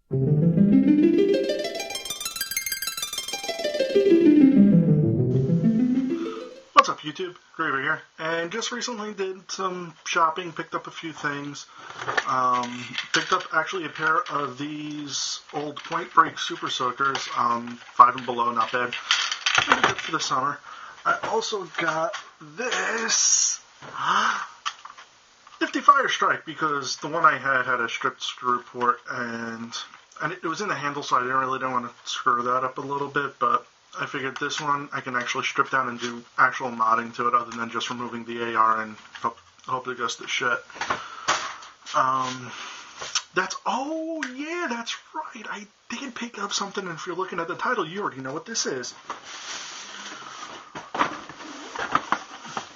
What's up, YouTube? Graver here, and just recently did some shopping, picked up a few things. Picked up actually a pair of these old Point Break Super Soakers, 5 and below, not bad. Pretty good for the summer. I also got this nifty Fire Strike because the one I had a stripped screw port, and it was in the handle, so I didn't want to screw that up a little bit, but I figured this one I can actually strip down and do actual modding to it other than just removing the AR and hope it goes to shit. That's right. I did pick up something, and if you're looking at the title, you already know what this is.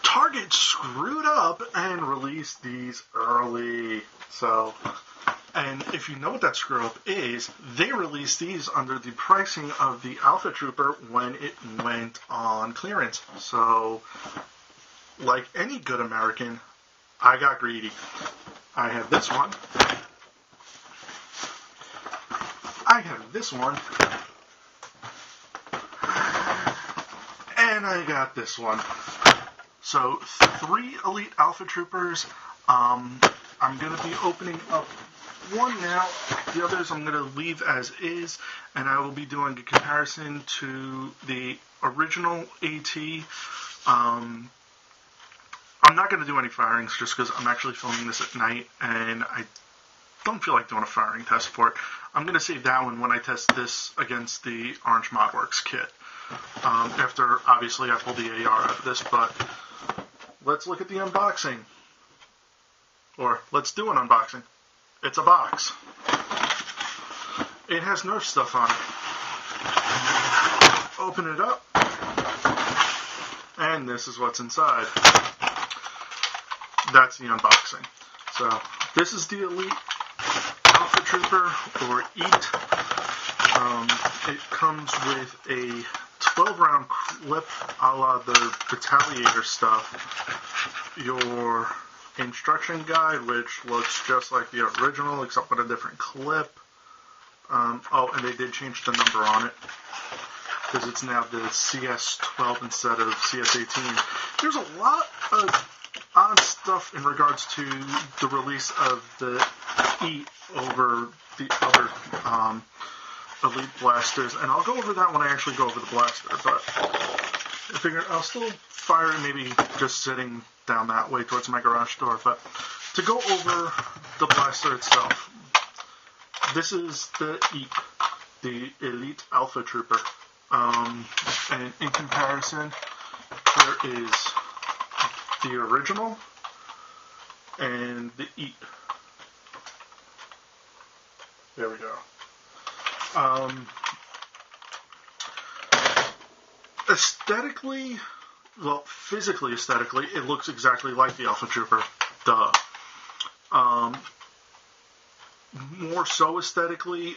Target screwed up and released these early. And if you know what that screw up is, they released these under the pricing of the Alpha Trooper when it went on clearance. So, like any good American, I got greedy. I have this one. I have this one. And I got this one. So, 3 Elite Alpha Troopers. I'm going to be opening up one now. The others I'm going to leave as is, and I will be doing a comparison to the original E.A.T. I'm not going to do any firings just because I'm actually filming this at night, and I don't feel like doing a firing test for it. I'm going to save that one when I test this against the Orange Modworks kit. After, obviously, I pull the AR out of this, but let's look at the unboxing. Or, let's do an unboxing. It's a box. It has Nerf stuff on it. Open it up. And this is what's inside. That's the unboxing. So, this is the Elite Alpha Trooper, or E.A.T. It comes with a 12-round clip a la the Retaliator stuff. Your instruction guide, which looks just like the original except with a different clip. And they did change the number on it because it's now the CS12 instead of CS18. There's a lot of odd stuff in regards to the release of the E over the other Elite blasters, and I'll go over that when I actually go over the blaster, but I figure I'll still fire it maybe just sitting down that way towards my garage door. But to go over the blaster itself, this is the E.A.T, the Elite Alpha Trooper. And in comparison, there is the original and the E.A.T. There we go. Physically aesthetically, it looks exactly like the Alpha Trooper. Duh. More so aesthetically,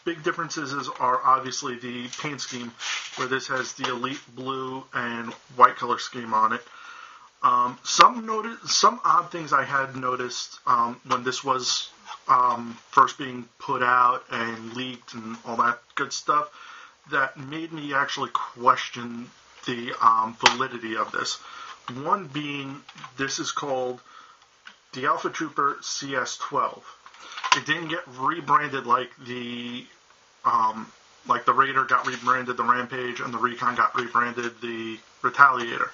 big differences are obviously the paint scheme, where this has the Elite blue and white color scheme on it. Some odd things I had noticed when this was first being put out and leaked and all that good stuff that made me actually question the validity of this. One being, this is called the Alpha Trooper CS12. It didn't get rebranded like the Raider got rebranded the Rampage and the Recon got rebranded the Retaliator.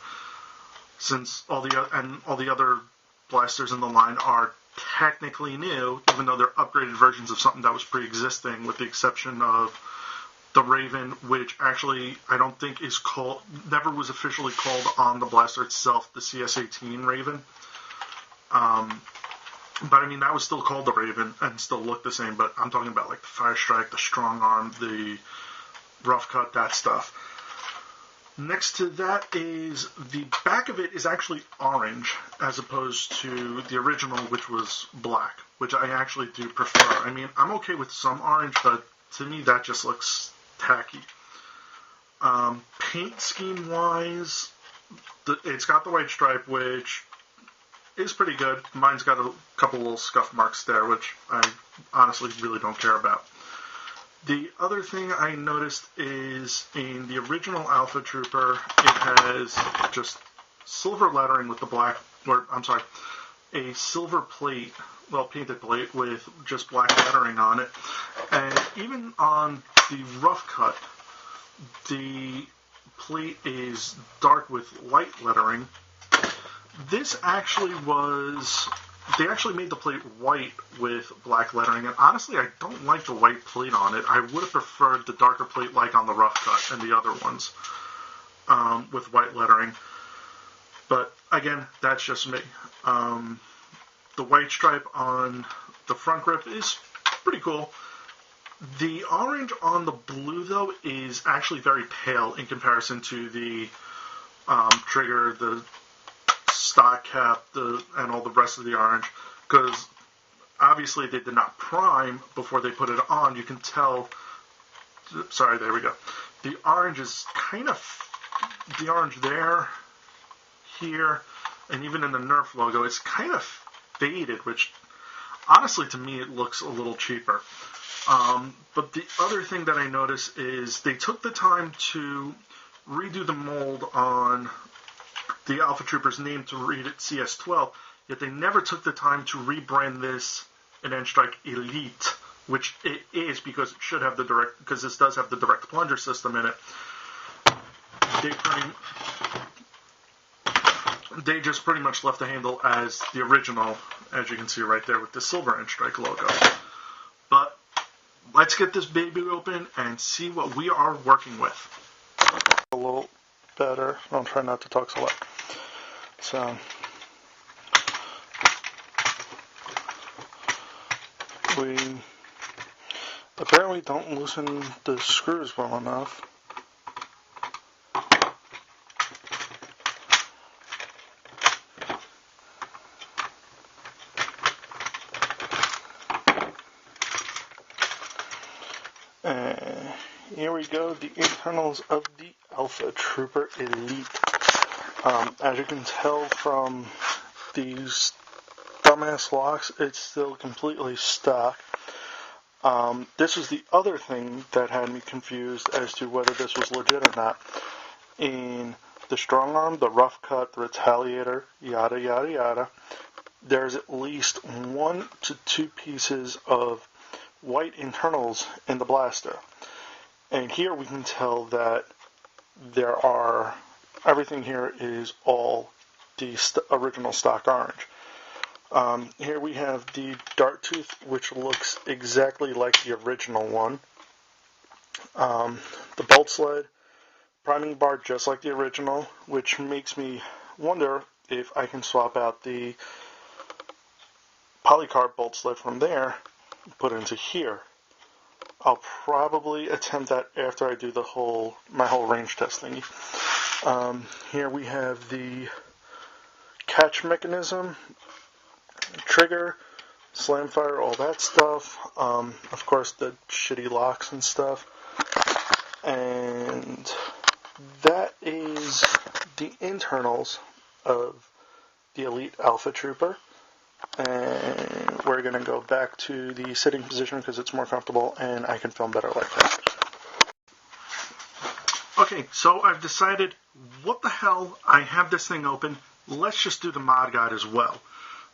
Since all the other blasters in the line are technically new, even though they're upgraded versions of something that was pre-existing, with the exception of the Raven, which actually I don't think never was officially called on the blaster itself, the CS18 Raven. But I mean, that was still called the Raven and still looked the same, but I'm talking about like the Fire Strike, the Strong Arm, the Rough Cut, that stuff. Next to that is the back of it is actually orange as opposed to the original, which was black, which I actually do prefer. I mean, I'm okay with some orange, but to me that just looks tacky. Paint scheme wise, it's got the white stripe, which is pretty good. Mine's got a couple little scuff marks there, which I honestly really don't care about. The other thing I noticed is in the original Alpha Trooper, it has just silver lettering with the black, or I'm sorry, a silver plate, well, painted plate with just black lettering on it. And even on the rough cut, the plate is dark with light lettering. This actually was, they actually made the plate white with black lettering, and honestly, I don't like the white plate on it. I would have preferred the darker plate like on the rough cut and the other ones with white lettering. But again, that's just me. The white stripe on the front grip is pretty cool. The orange on the blue, though, is actually very pale in comparison to the trigger, the stock cap, and all the rest of the orange, because obviously they did not prime before they put it on. You can tell, sorry, there we go. The orange is kind of, the orange there, here, and even in the Nerf logo, it's kind of faded, which honestly to me it looks a little cheaper. But the other thing that I noticed is they took the time to redo the mold on the Alpha Trooper's name to read it CS12, yet they never took the time to rebrand this an N-Strike Elite, which it is because it should have the direct, because this does have the direct plunger system in it. They just pretty much left the handle as the original, as you can see right there with the silver N-Strike logo. But let's get this baby open and see what we are working with. A little better. I'll try not to talk so loud. So, we apparently don't loosen the screws well enough. And here we go, the internals of the Alpha Trooper Elite. As you can tell from these dumbass locks, it's still completely stuck. This was the other thing that had me confused as to whether this was legit or not. In the strong arm, the rough cut, the retaliator, yada yada yada, there's at least 1 to 2 pieces of white internals in the blaster. And here we can tell that everything here is all the original stock orange. Here we have the dart tooth, which looks exactly like the original one. The bolt sled, priming bar just like the original, which makes me wonder if I can swap out the polycarb bolt sled from there and put it into here. I'll probably attempt that after I do my whole range test thingy. Here we have the catch mechanism, trigger, slam fire, all that stuff. Of course, the shitty locks and stuff. And that is the internals of the Elite Alpha Trooper. And we're going to go back to the sitting position because it's more comfortable and I can film better like that. Okay, so I've decided, what the hell, I have this thing open, let's just do the mod guide as well.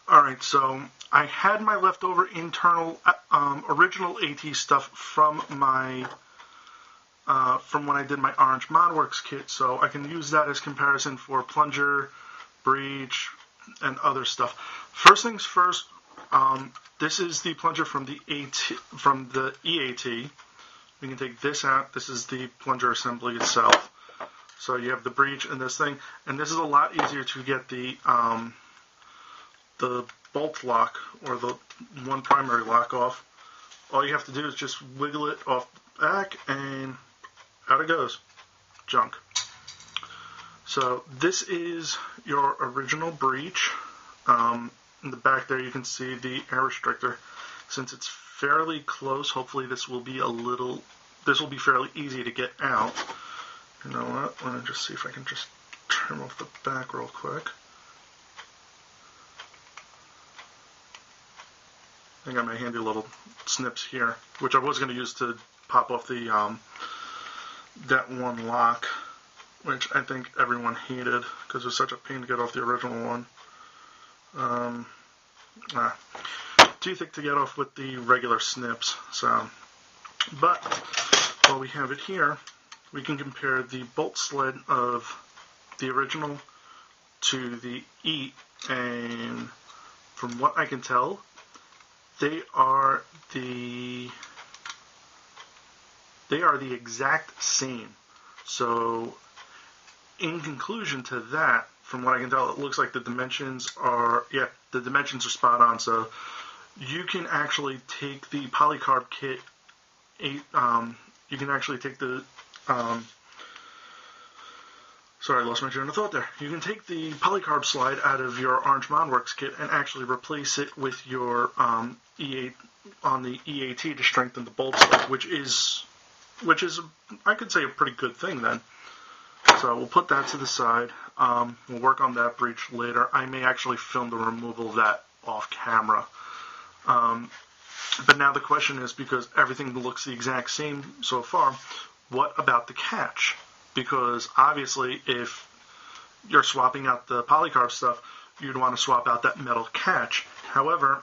Alright, so I had my leftover internal original E.A.T stuff from my from when I did my Orange ModWorks kit, so I can use that as comparison for plunger, breech, and other stuff. First things first, this is the plunger from the E.A.T. We can take this out. This is the plunger assembly itself. So you have the breech and this thing, and this is a lot easier to get the bolt lock or the one primary lock off. All you have to do is just wiggle it off the back, and out it goes. Junk. So this is your original breech. In the back there you can see the air restrictor. Since it's fairly close, hopefully this will be fairly easy to get out. You know what? Let me just see if I can just trim off the back real quick. I got my handy little snips here, which I was going to use to pop off the that one lock, which I think everyone hated because it was such a pain to get off the original one. Too thick to get off with the regular snips. So, but while we have it here, we can compare the bolt sled of the original to the E.A.T, and from what I can tell, they are the exact same. So, in conclusion to that, from what I can tell, it looks like the dimensions are spot on. So, you can actually take the polycarb kit. You can actually take the sorry, I lost my train of thought there. You can take the polycarb slide out of your Orange Modworks kit and actually replace it with your E.A.T on the E.A.T to strengthen the bolt sled, which is I could say a pretty good thing then. So we'll put that to the side. We'll work on that breech later. I may actually film the removal of that off camera. But now the question is, because everything looks the exact same so far, what about the catch? Because obviously if you're swapping out the polycarb stuff, you'd want to swap out that metal catch. However,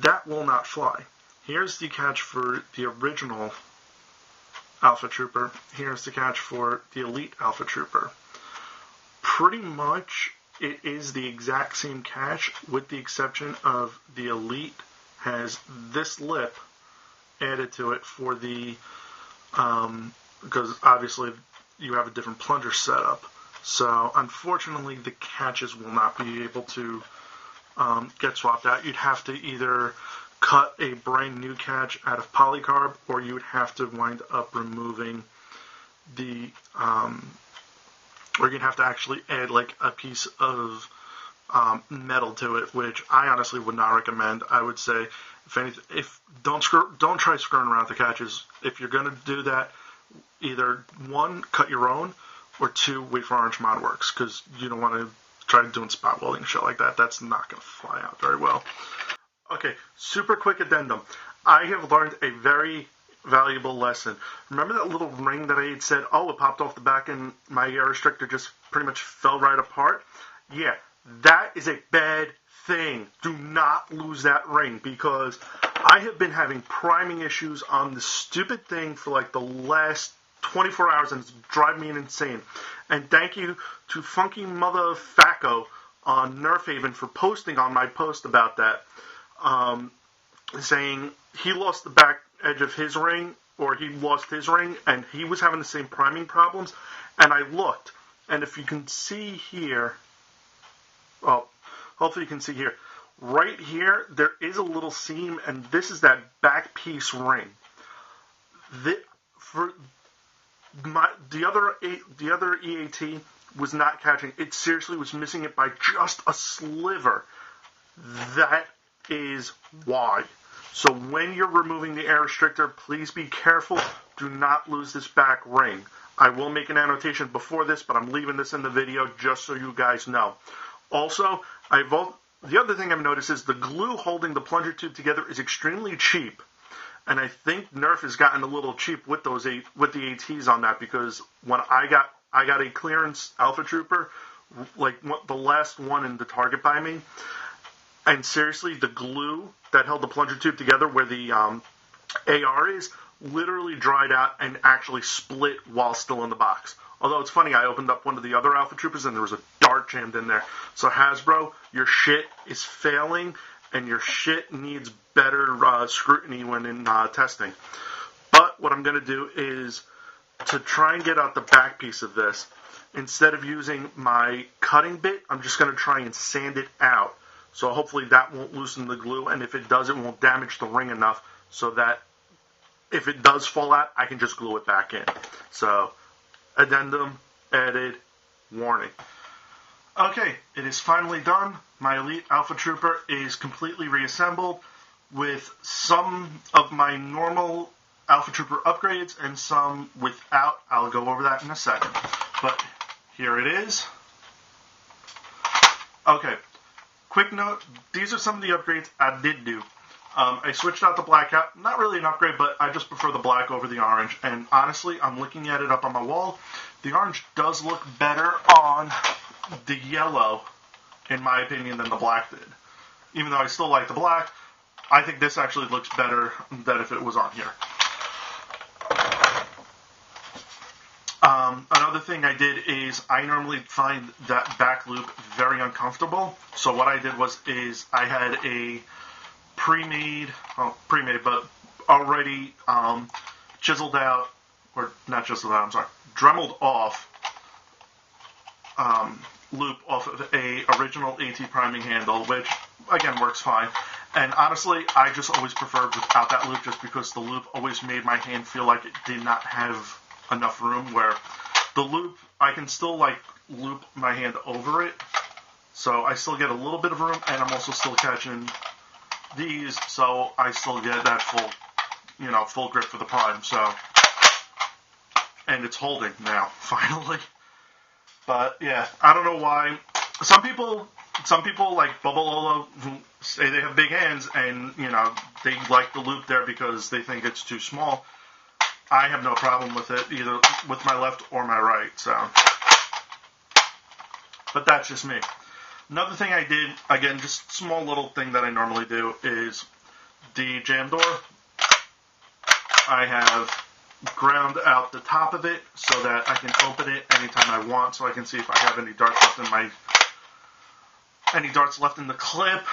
that will not fly. Here's the catch for the original Alpha Trooper. Here's the catch for the Elite Alpha Trooper. Pretty much it is the exact same catch, with the exception of the Elite has this lip added to it for the because obviously you have a different plunger setup. So unfortunately the catches will not be able to get swapped out. You'd have to either cut a brand new catch out of polycarb, or you would have to wind up removing the or you'd have to actually add like a piece of metal to it, which I honestly would not recommend. I would say, don't try screwing around with the catches. If you're going to do that, either one, cut your own, or two, wait for Orange Modworks, because you don't want to try doing spot welding and shit like that. That's not going to fly out very well. Okay, super quick addendum. I have learned a very valuable lesson. Remember that little ring that I had said, oh, it popped off the back and my air restrictor just pretty much fell right apart? Yeah, that is a bad thing. Do not lose that ring, because I have been having priming issues on this stupid thing for like the last 24 hours, and it's driving me insane. And thank you to Funky Mother Facco on Nerf Haven for posting on my post about that, saying he lost the back edge of his ring, or he lost his ring, and he was having the same priming problems. And I looked, and if you can see here, well, hopefully you can see here, right here, there is a little seam, and this is that back piece ring. The other E.A.T was not catching. It seriously was missing it by just a sliver. That is why. So when you're removing the air restrictor, please be careful. Do not lose this back ring. I will make an annotation before this, but I'm leaving this in the video just so you guys know. Also, the other thing I've noticed is the glue holding the plunger tube together is extremely cheap. And I think Nerf has gotten a little cheap with the ATs on that, because when I got a clearance Alpha Trooper, like the last one in the Target by me, and seriously, the glue that held the plunger tube together where the AR is literally dried out and actually split while still in the box. Although it's funny, I opened up one of the other Alpha Troopers and there was a dart jammed in there. So Hasbro, your shit is failing, and your shit needs better scrutiny when in testing. But what I'm going to do is, to try and get out the back piece of this, instead of using my cutting bit, I'm just going to try and sand it out. So hopefully that won't loosen the glue, and if it does, it won't damage the ring enough so that if it does fall out, I can just glue it back in. So, addendum, added, warning. Okay, it is finally done. My Elite Alpha Trooper is completely reassembled with some of my normal Alpha Trooper upgrades and some without. I'll go over that in a second. But here it is. Okay, quick note, these are some of the upgrades I did do. I switched out the black cap. Not really an upgrade, but I just prefer the black over the orange. And honestly, I'm looking at it up on my wall. The orange does look better on the yellow, in my opinion, than the black did. Even though I still like the black, I think this actually looks better than if it was on here. Another thing I did is I normally find that back loop very uncomfortable. So what I did was I had a pre-made, but already chiseled out, or not chiseled out, I'm sorry, dremeled off loop off of a original E.A.T priming handle, which again works fine. And honestly, I just always preferred without that loop, just because the loop always made my hand feel like it did not have enough room, where the loop, I can still like loop my hand over it, so I still get a little bit of room, and I'm also still catching these, so I still get that full grip for the prime. So, and it's holding now, finally. But yeah, I don't know why. Some people like Bubble who say they have big hands, and they like the loop there because they think it's too small. I have no problem with it, either with my left or my right, so. But that's just me. Another thing I did, again, just small little thing that I normally do, is the jam door. I have ground out the top of it so that I can open it anytime I want, so I can see if I have any darts left in the clip,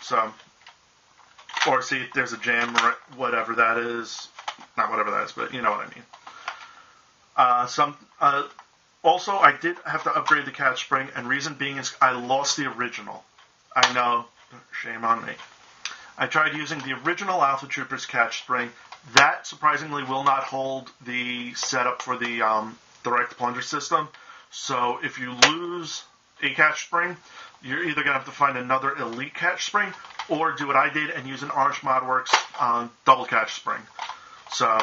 so, or see if there's a jam or whatever that is. Not whatever that is, but you know what I mean. Also, I did have to upgrade the catch spring, and reason being is I lost the original. I know, shame on me. I tried using the original Alpha Troopers catch spring. That, surprisingly, will not hold the setup for the direct plunger system. So if you lose a catch spring, you're either going to have to find another Elite catch spring, or do what I did and use an Orange ModWorks double catch spring. So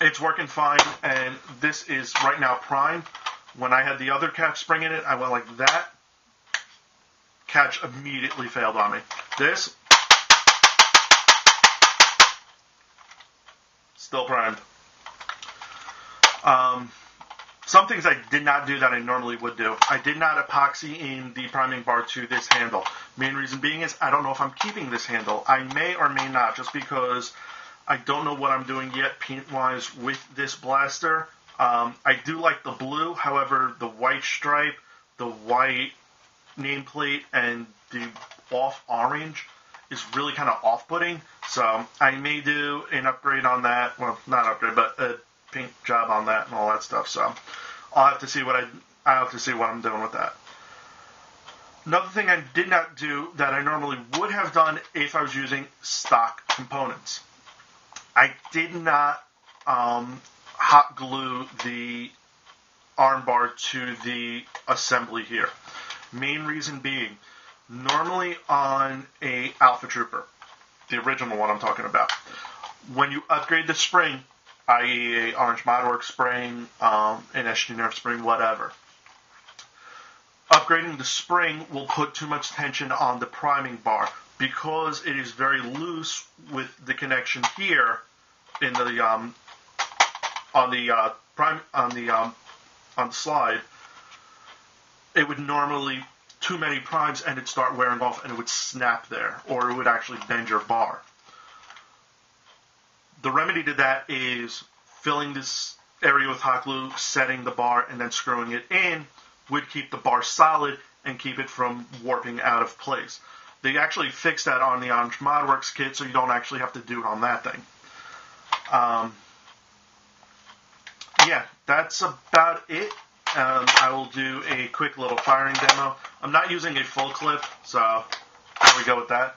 it's working fine, and this is right now prime. When I had the other catch spring in it, I went like that. Catch immediately failed on me. This, still primed. Some things I did not do that I normally would do. I did not epoxy in the priming bar to this handle. Main reason being is I don't know if I'm keeping this handle. I may or may not, just because I don't know what I'm doing yet paint-wise with this blaster. I do like the blue, however, the white stripe, the white nameplate, and the off orange is really kind of off-putting. So I may do an upgrade on that. Well, not upgrade, but a paint job on that and all that stuff. So I'll have to see what I'm doing with that. Another thing I did not do that I normally would have done if I was using stock components. I did not hot glue the arm bar to the assembly here. Main reason being, normally on a Alpha Trooper, the original one I'm talking about, when you upgrade the spring, i.e. a Orange ModWorks spring, an SG Nerf spring, whatever, upgrading the spring will put too much tension on the priming bar, because it is very loose with the connection here in the on the slide. It would normally too many primes and it'd start wearing off and it would snap there, or it would actually bend your bar. The remedy to that is filling this area with hot glue, setting the bar, and then screwing it in would keep the bar solid and keep it from warping out of place. They actually fixed that on the Orange ModWorks kit, so you don't actually have to do it on that thing. Yeah, that's about it. I will do a quick little firing demo. I'm not using a full clip, so there we go with that.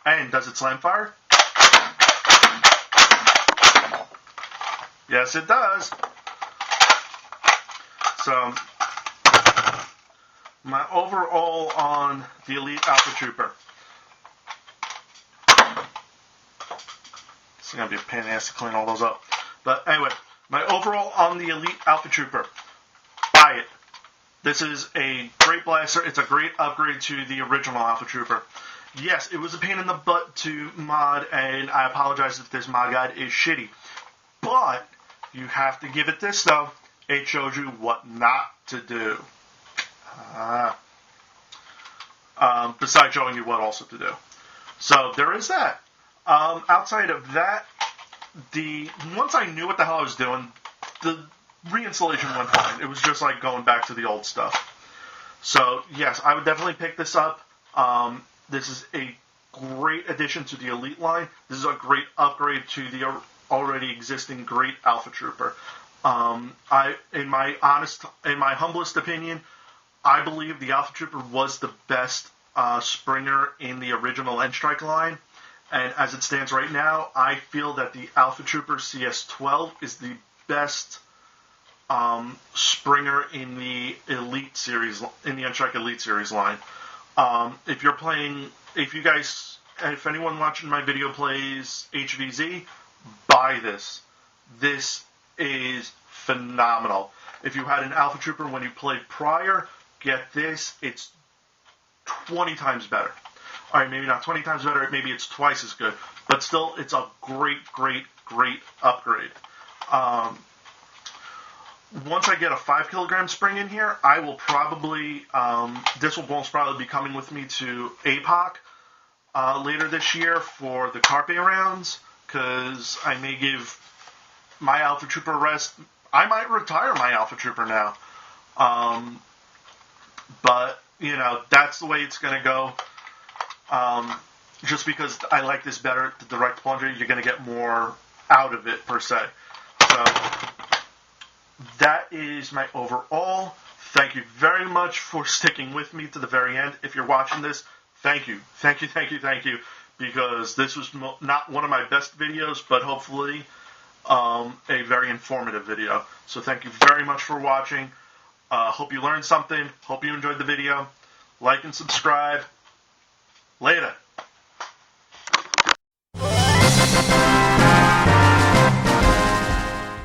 And does it slam fire? Yes, it does. So, my overall on the Elite Alpha Trooper. It's going to be a pain in the ass to clean all those up. But anyway, my overall on the Elite Alpha Trooper. Buy it. This is a great blaster. It's a great upgrade to the original Alpha Trooper. Yes, it was a pain in the butt to mod, and I apologize if this mod guide is shitty. But you have to give it this, though. It shows you what not to do. Besides showing you what also to do. So there is that. Outside of that, once I knew what the hell I was doing, the reinstallation went fine. It was just like going back to the old stuff. So yes, I would definitely pick this up. This is a great addition to the Elite line. This is a great upgrade to the already existing great Alpha Trooper. In my humblest opinion, I believe the Alpha Trooper was the best Springer in the original N-Strike line. And as it stands right now, I feel that the Alpha Trooper CS-12 is the best Springer in the Elite series, in the N-Strike Elite series line. If anyone watching my video plays HVZ, buy this. This is phenomenal. If you had an Alpha Trooper when you played prior, get this. It's 20 times better. Alright, maybe not 20 times better, maybe it's twice as good. But still, it's a great, great, great upgrade. Once I get a 5 kilogram spring in here, I will probably, this will most probably be coming with me to APOC later this year for the Carpe rounds, because I may give my Alpha Trooper a rest. I might retire my Alpha Trooper now. But, that's the way it's going to go. Just because I like this better, the direct plunger, you're going to get more out of it, per se. So, that is my overall. Thank you very much for sticking with me to the very end. If you're watching this, thank you. Thank you, thank you, thank you. Because this was not one of my best videos, but hopefully a very informative video. So thank you very much for watching. Hope you learned something. Hope you enjoyed the video. Like and subscribe. Later.